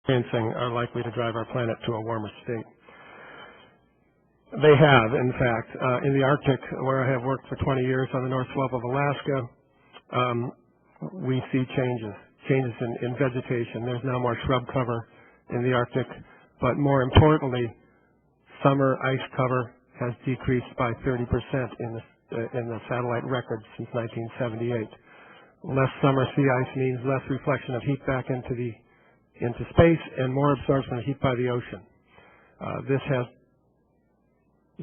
experiencing are likely to drive our planet to a warmer state. They have, in fact. In the Arctic, where I have worked for 20 years on the North Slope of Alaska, we see changes in vegetation. There's now more shrub cover in the Arctic, but more importantly, summer ice cover has decreased by 30% in the satellite record since 1978. Less summer sea ice means less reflection of heat back into space and more absorption of heat by the ocean. This has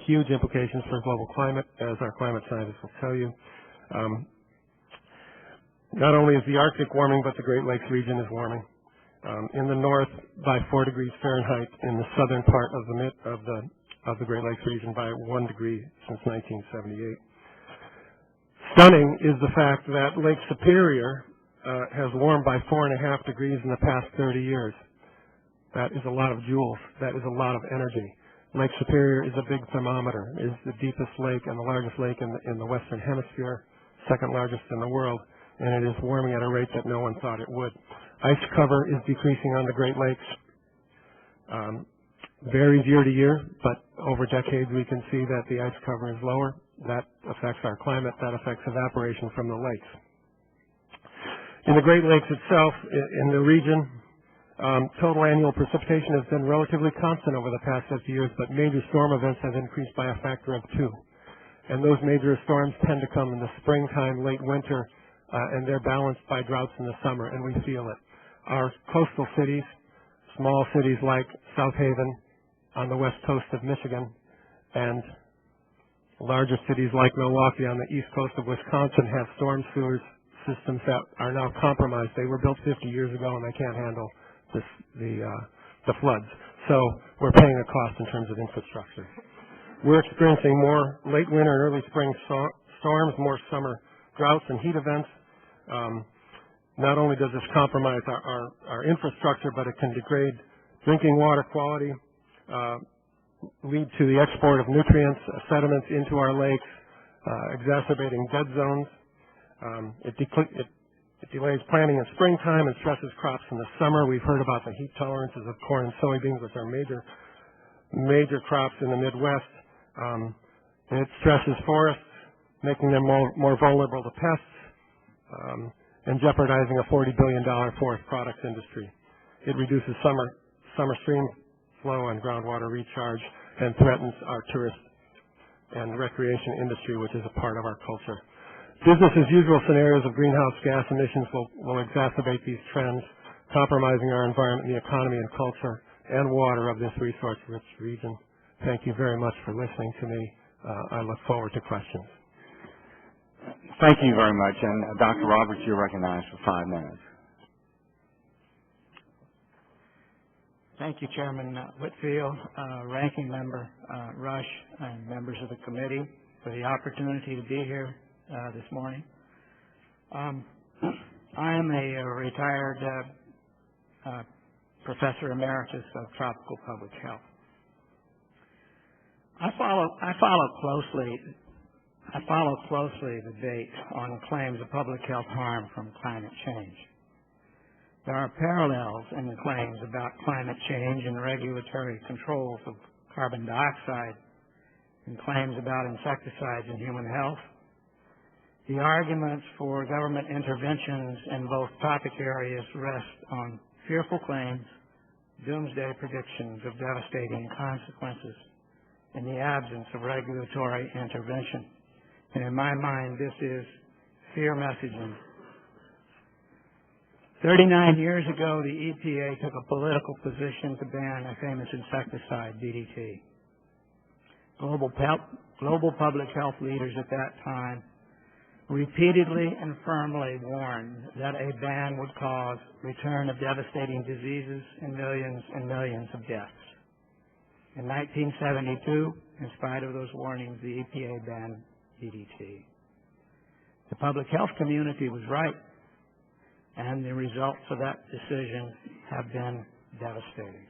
huge implications for global climate, as our climate scientists will tell you. Not only is the Arctic warming, but the Great Lakes region is warming. In the north by 4 degrees Fahrenheit, in the southern part of the Great Lakes region by 1 degree since 1978. Stunning is the fact that Lake Superior has warmed by 4.5 degrees in the past 30 years. That is a lot of joules. That is a lot of energy. Lake Superior is a big thermometer. It is the deepest lake and the largest lake in the Western Hemisphere, second largest in the world, and it is warming at a rate that no one thought it would. Ice cover is decreasing on the Great Lakes. Varies year to year, but over decades we can see that the ice cover is lower. That affects our climate. That affects evaporation from the lakes. In the Great Lakes itself, in the region, total annual precipitation has been relatively constant over the past 50 years, but major storm events have increased by a factor of 2. And those major storms tend to come in the springtime, late winter, and they're balanced by droughts in the summer, and we feel it. Our coastal cities, small cities like South Haven on the west coast of Michigan, and larger cities like Milwaukee on the east coast of Wisconsin have storm sewers systems that are now compromised. They were built 50 years ago, and they can't handle the floods. So we're paying a cost in terms of infrastructure. We're experiencing more late winter and early spring storms, more summer droughts and heat events. Not only does this compromise our infrastructure, but it can degrade drinking water quality, lead to the export of nutrients, sediments into our lakes, exacerbating dead zones. It delays planting in springtime and stresses crops in the summer. We've heard about the heat tolerances of corn and soybeans, which are major crops in the Midwest. It stresses forests, making them more vulnerable to pests, and jeopardizing a $40 billion forest products industry. It reduces summer stream flow and groundwater recharge and threatens our tourist and recreation industry, which is a part of our culture. Business as usual scenarios of greenhouse gas emissions will exacerbate these trends, compromising our environment, the economy and culture and water of this resource-rich region. Thank you very much for listening to me. I look forward to questions. Thank you very much. And Dr. Roberts, you're recognized for 5 minutes. Thank you, Chairman Whitfield, Ranking Member Rush, and members of the committee for the opportunity to be here this morning. I am a retired Professor Emeritus of Tropical Public Health. I follow closely the debate on claims of public health harm from climate change. There are parallels in the claims about climate change and regulatory controls of carbon dioxide and claims about insecticides in human health. The arguments for government interventions in both topic areas rest on fearful claims, doomsday predictions of devastating consequences in the absence of regulatory intervention. And in my mind, this is fear messaging. 39 years ago, the EPA took a political position to ban a famous insecticide, DDT. Global public health leaders at that time repeatedly and firmly warned that a ban would cause return of devastating diseases and millions of deaths. In 1972, in spite of those warnings, the EPA banned DDT. The public health community was right, and the results of that decision have been devastating.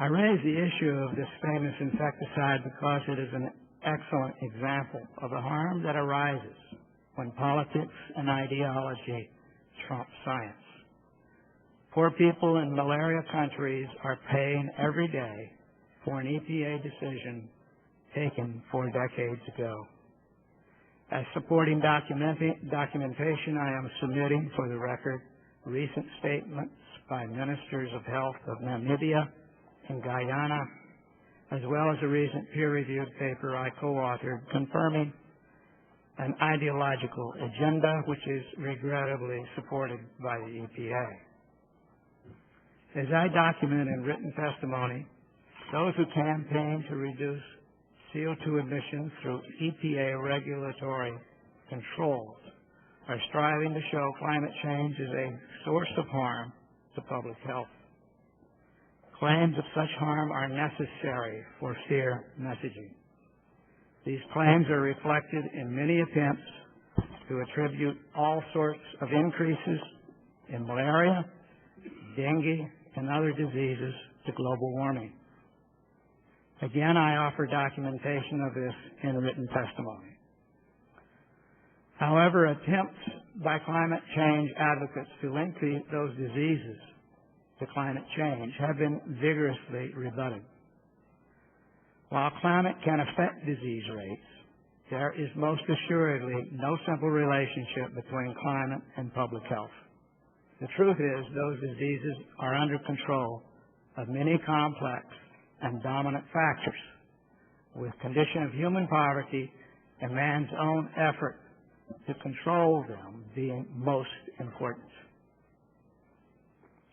I raise the issue of this famous insecticide because it is an excellent example of the harm that arises when politics and ideology trump science. Poor people in malaria countries are paying every day for an EPA decision taken 4 decades ago. As supporting documentation, I am submitting for the record recent statements by ministers of health of Namibia and Guyana, as well as a recent peer-reviewed paper I co-authored confirming an ideological agenda which is regrettably supported by the EPA. As I document in written testimony, those who campaign to reduce CO2 emissions through EPA regulatory controls are striving to show climate change is a source of harm to public health. Claims of such harm are necessary for fear messaging. These claims are reflected in many attempts to attribute all sorts of increases in malaria, dengue, and other diseases to global warming. Again, I offer documentation of this in written testimony. However, attempts by climate change advocates to link those diseases to climate change have been vigorously rebutted. While climate can affect disease rates, there is most assuredly no simple relationship between climate and public health. The truth is, those diseases are under control of many complex and dominant factors, with condition of human poverty and man's own effort to control them being most important.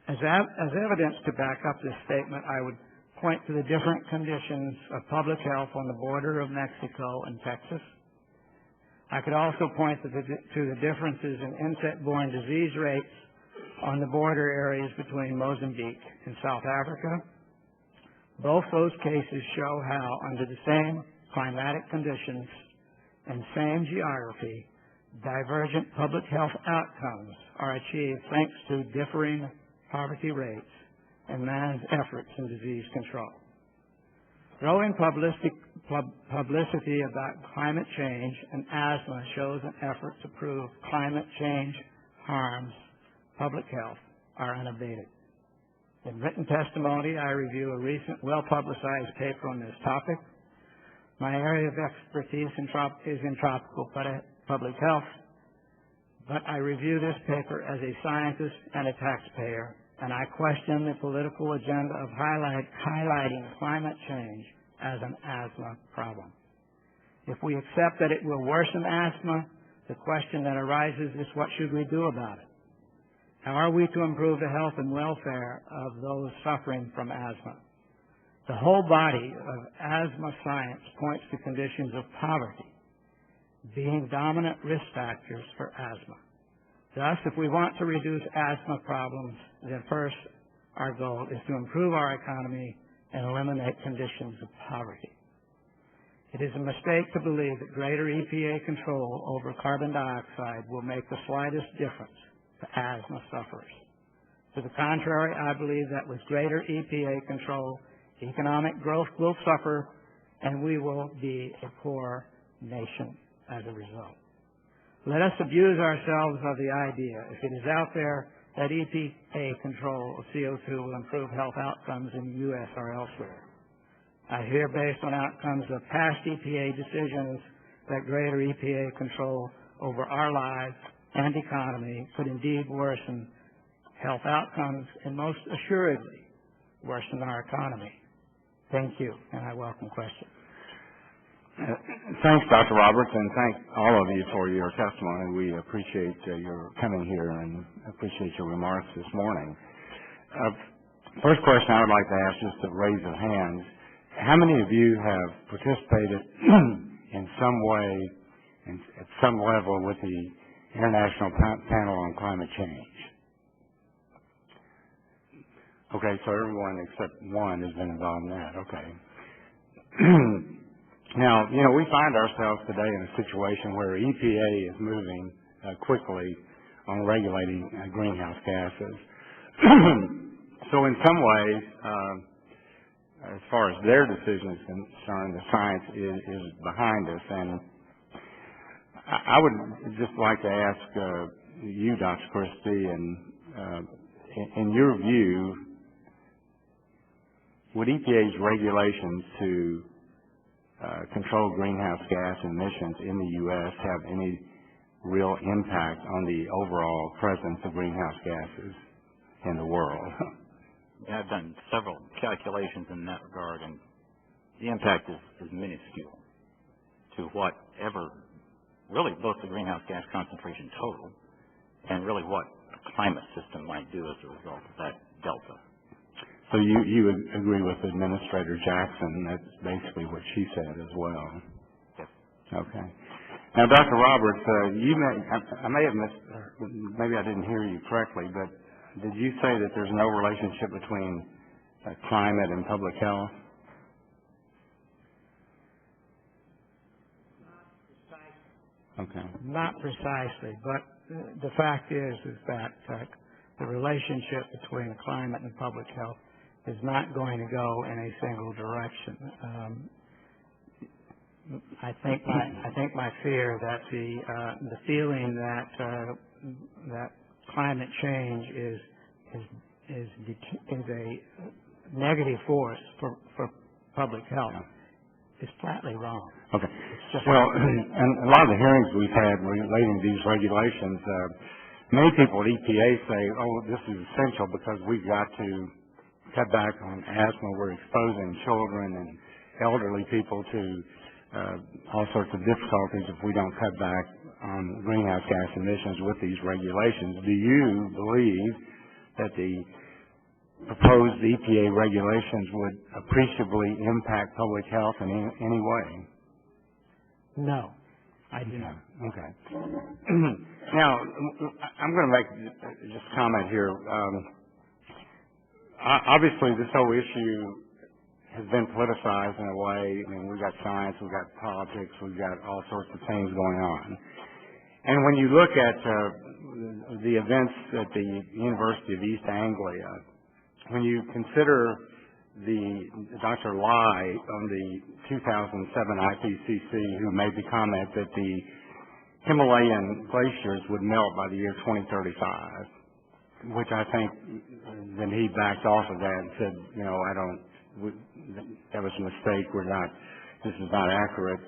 As evidence to back up this statement, I would point to the different conditions of public health on the border of Mexico and Texas. I could also point to the differences in insect-borne disease rates on the border areas between Mozambique and South Africa. Both those cases show how, under the same climatic conditions and same geography, divergent public health outcomes are achieved thanks to differing poverty rates and man's efforts in disease control. Growing publicity about climate change and asthma shows an effort to prove climate change harms public health are unabated. In written testimony, I review a recent well-publicized paper on this topic. My area of expertise is in tropical public health, but I review this paper as a scientist and a taxpayer, and I question the political agenda of highlighting climate change as an asthma problem. If we accept that it will worsen asthma, the question that arises is, what should we do about it? How are we to improve the health and welfare of those suffering from asthma? The whole body of asthma science points to conditions of poverty being dominant risk factors for asthma. Thus, if we want to reduce asthma problems, then first our goal is to improve our economy and eliminate conditions of poverty. It is a mistake to believe that greater EPA control over carbon dioxide will make the slightest difference to asthma sufferers. To the contrary, I believe that with greater EPA control, economic growth will suffer and we will be a poor nation as a result. Let us abuse ourselves of the idea, if it is out there, that EPA control of CO2 will improve health outcomes in the U.S. or elsewhere. I hear, based on outcomes of past EPA decisions, that greater EPA control over our lives and economy could indeed worsen health outcomes and most assuredly worsen our economy. Thank you, and I welcome questions. Thanks, Dr. Roberts, and thank all of you for your testimony. We appreciate your coming here and appreciate your remarks this morning. First question I would like to ask, just to raise of hands, how many of you have participated in some way, at some level, with the International Panel on Climate Change? Okay, so everyone except one has been involved in that. Okay. Now, we find ourselves today in a situation where EPA is moving quickly on regulating greenhouse gases. So in some ways, as far as their decision is concerned, the science is behind us. And I would just like to ask you, Dr. Christie, and in your view, would EPA's regulations to control greenhouse gas emissions in the U.S. have any real impact on the overall presence of greenhouse gases in the world? Yeah, I've done several calculations in that regard, and the impact is minuscule to whatever, really both the greenhouse gas concentration total and really what a climate system might do as a result of that delta. So you agree with Administrator Jackson. That's basically what she said as well. Yes. Okay. Now, Dr. Roberts, I may have missed, maybe I didn't hear you correctly, but did you say that there's no relationship between climate and public health? Okay. Not precisely, but the fact is that the relationship between climate and public health is not going to go in a single direction. I think my fear that the feeling that climate change is a negative force for public health is flatly wrong. Okay. Well, and a lot of the hearings we've had relating to these regulations, many people at EPA say, oh, this is essential because we've got to cut back on asthma. We're exposing children and elderly people to all sorts of difficulties if we don't cut back on greenhouse gas emissions with these regulations. Do you believe that the proposed EPA regulations would appreciably impact public health in any way? No, I do not. Okay. Now, I'm going to make just a comment here. Obviously, this whole issue has been politicized in a way. I mean, we've got science, we've got politics, we've got all sorts of things going on. And when you look at the events at the University of East Anglia, when you consider Dr. Lai on the 2007 IPCC, who made the comment that the Himalayan glaciers would melt by the year 2035, which I think then he backed off of that and said, you know, that was a mistake. This is not accurate.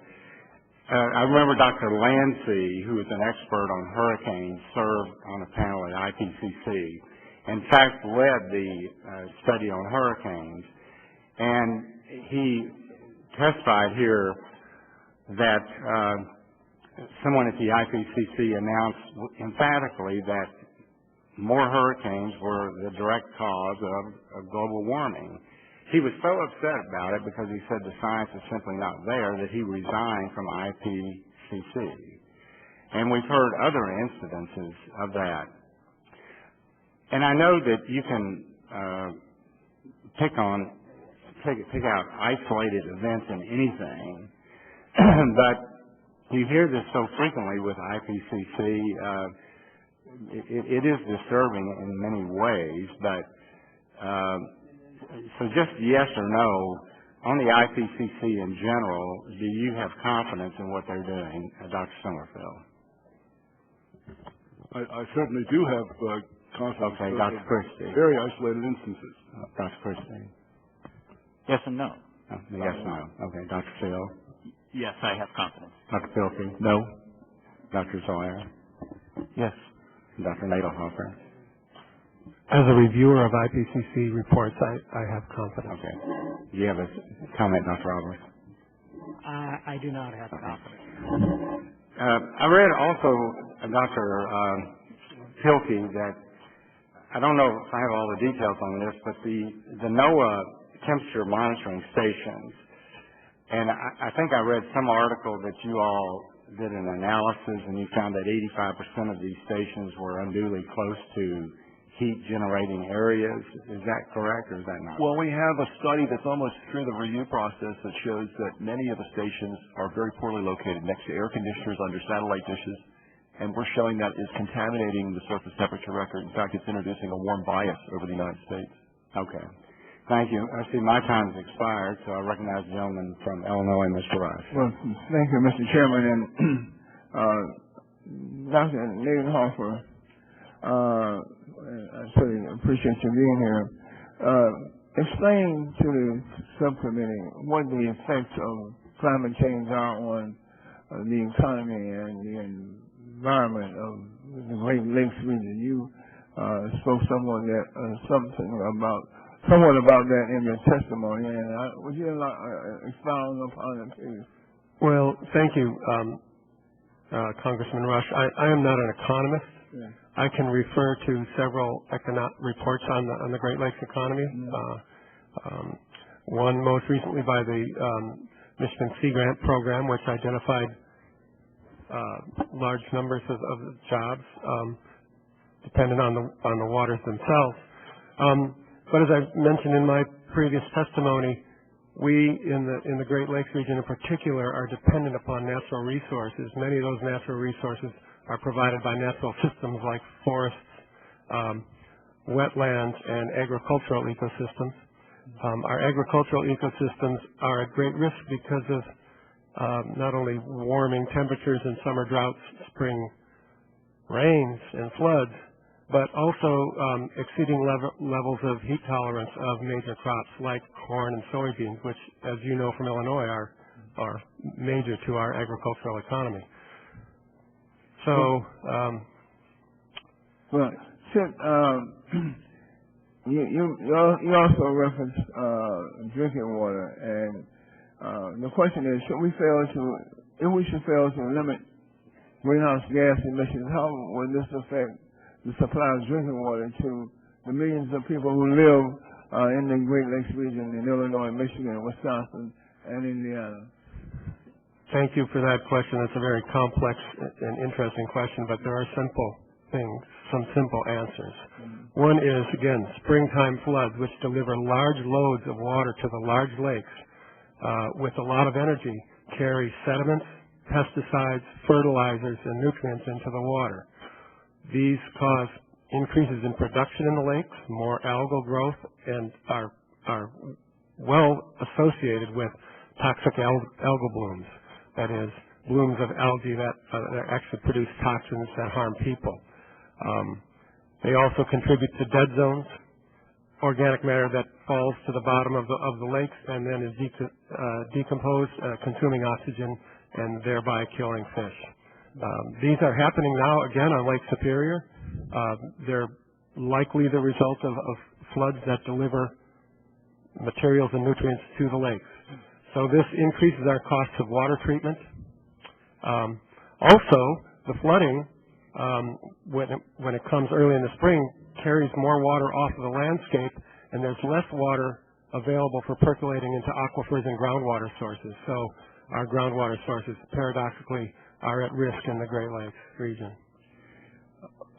I remember Dr. Lancy, who is an expert on hurricanes, served on a panel at IPCC. In fact, led the study on hurricanes, and he testified here that someone at the IPCC announced emphatically that more hurricanes were the direct cause of global warming. He was so upset about it because he said the science is simply not there that he resigned from IPCC. And we've heard other incidences of that. And I know that you can pick out isolated events in anything, but you hear this so frequently with IPCC. It is disturbing in many ways, but so just yes or no, on the IPCC in general, do you have confidence in what they're doing, Dr. Sommerfeld? I certainly do have confidence. Okay, Dr. Christie. Very isolated instances. Dr. Christie. Yes and no. Yes and no. Okay, Dr. Phil. Yes, I have confidence. Dr. Filkey. No. Dr. Sawyer. Yes. Dr. Nadelhoffer. As a reviewer of IPCC reports, I have confidence. Okay. Do you have a comment, Dr. Roberts? I do not have confidence. I read also, Dr. Filkey, that I don't know if I have all the details on this, but the NOAA temperature monitoring stations, and I think I read some article that you all did an analysis and you found that 85% of these stations were unduly close to heat-generating areas. Is that correct or is that not? Well, we have a study that's almost through the review process that shows that many of the stations are very poorly located next to air conditioners under satellite dishes, and we're showing that is contaminating the surface temperature record. In fact, it's introducing a warm bias over the United States. Okay. Thank you. I see my time has expired, so I recognize the gentleman from Illinois, Mr. Rice. Well, thank you, Mr. Chairman, and Dr. Nadelhoffer. I certainly appreciate you being here. Explain to the subcommittee what the effects of climate change are on the economy and the environment of the Great Lakes region. You spoke somewhat about that in your testimony, and would you expound upon it, please? Well, thank you, Congressman Rush. I am not an economist. Yeah. I can refer to several reports on the Great Lakes economy. One most recently by the Michigan Sea Grant Program, which identified large numbers of jobs dependent on the waters themselves. But as I mentioned in my previous testimony, we in the Great Lakes region in particular are dependent upon natural resources. Many of those natural resources are provided by natural systems like forests, wetlands, and agricultural ecosystems. Our agricultural ecosystems are at great risk because of not only warming temperatures and summer droughts, spring rains and floods, but also exceeding levels of heat tolerance of major crops like corn and soybeans, which, as you know from Illinois, are major to our agricultural economy. So, well, you also referenced drinking water, and the question is, if we should fail to limit greenhouse gas emissions, how would this affect the supply of drinking water to the millions of people who live in the Great Lakes region in Illinois, Michigan, Wisconsin, and Indiana? Thank you for that question. It's a very complex and interesting question, but there are some simple answers. One is, again, springtime floods, which deliver large loads of water to the large lakes with a lot of energy, carry sediments, pesticides, fertilizers, and nutrients into the water. These cause increases in production in the lakes, more algal growth, and are well associated with toxic algal blooms. That is, blooms of algae that actually produce toxins that harm people. They also contribute to dead zones, organic matter that falls to the bottom of the lakes and then is decomposed, consuming oxygen and thereby killing fish. These are happening now again on Lake Superior. They're likely the result of floods that deliver materials and nutrients to the lakes. So this increases our costs of water treatment. Also, the flooding, when it comes early in the spring, carries more water off of the landscape, and there's less water available for percolating into aquifers and groundwater sources. So our groundwater sources, paradoxically, are at risk in the Great Lakes region.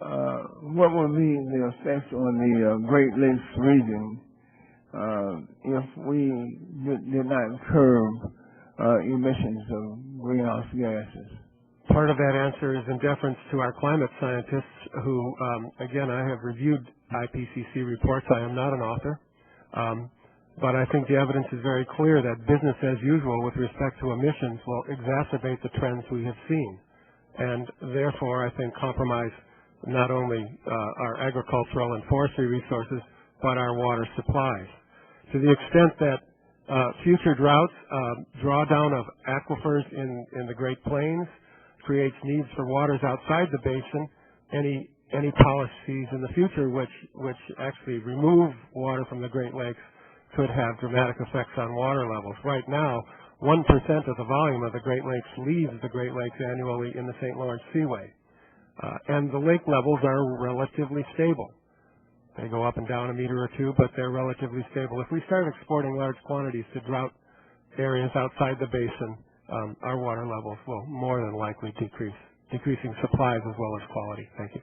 What will be the effects on the Great Lakes region if we did not curb emissions of greenhouse gases? Part of that answer is in deference to our climate scientists who, again, I have reviewed IPCC reports. I am not an author. But I think the evidence is very clear that business as usual with respect to emissions will exacerbate the trends we have seen. And therefore, I think compromise not only our agricultural and forestry resources, but our water supplies. To the extent that future droughts, drawdown of aquifers in the Great Plains, creates needs for waters outside the basin, any policies in the future which actually remove water from the Great Lakes could have dramatic effects on water levels. Right now, 1% of the volume of the Great Lakes leaves the Great Lakes annually in the St. Lawrence Seaway. And the lake levels are relatively stable. They go up and down a meter or two, but they're relatively stable. If we start exporting large quantities to drought areas outside the basin, our water levels will more than likely decrease, decreasing supplies as well as quality. Thank you.